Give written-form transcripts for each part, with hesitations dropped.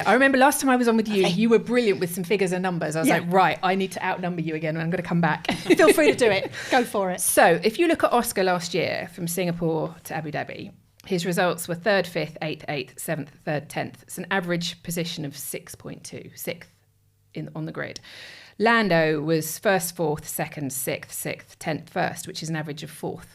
I remember last time I was on with you, you were brilliant with some figures and numbers. I was like, right, I need to outnumber you again and I'm going to come back. Feel free to do it. Go for it. So if you look at Oscar last year from Singapore to Abu Dhabi, his results were 3rd, 5th, 8th, 8th, 7th, 3rd, 10th. It's an average position of 6.2, 6th on the grid. Lando was 1st, 4th, 2nd, 6th, 6th, 10th, 1st, which is an average of 4th,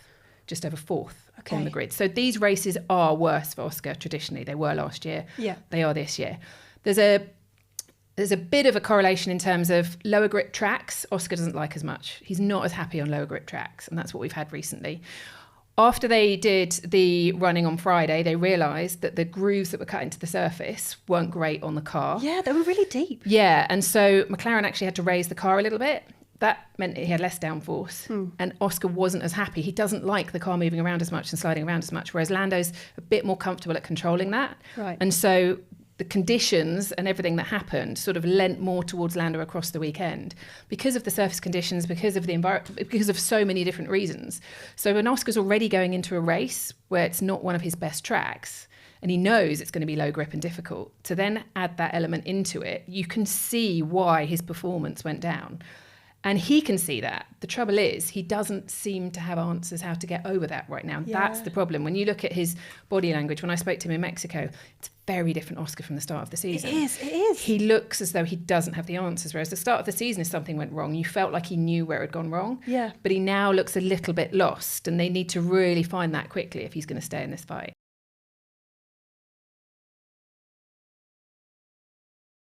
just over 4th on the grid. So these races are worse for Oscar traditionally. They were last year. Yeah. They are this year. There's a bit of a correlation in terms of lower grip tracks. Oscar doesn't like as much. He's not as happy on lower grip tracks, and that's what we've had recently. After they did the running on Friday, they realised that the grooves that were cut into the surface weren't great on the car. Yeah, they were really deep. Yeah, and so McLaren actually had to raise the car a little bit. That meant he had less downforce. And Oscar wasn't as happy. He doesn't like the car moving around as much and sliding around as much, whereas Lando's a bit more comfortable at controlling that. Right. And so the conditions and everything that happened sort of lent more towards Lando across the weekend because of the surface conditions, because of the environment, because of so many different reasons. So when Oscar's already going into a race where it's not one of his best tracks and he knows it's going to be low grip and difficult, to then add that element into it, you can see why his performance went down. And he can see that. The trouble is, he doesn't seem to have answers how to get over that right now. Yeah. That's the problem. When you look at his body language, when I spoke to him in Mexico, it's very different Oscar from the start of the season. It is. He looks as though he doesn't have the answers, whereas the start of the season, if something went wrong, you felt like he knew where it had gone wrong. Yeah. But he now looks a little bit lost, and they need to really find that quickly if he's going to stay in this fight.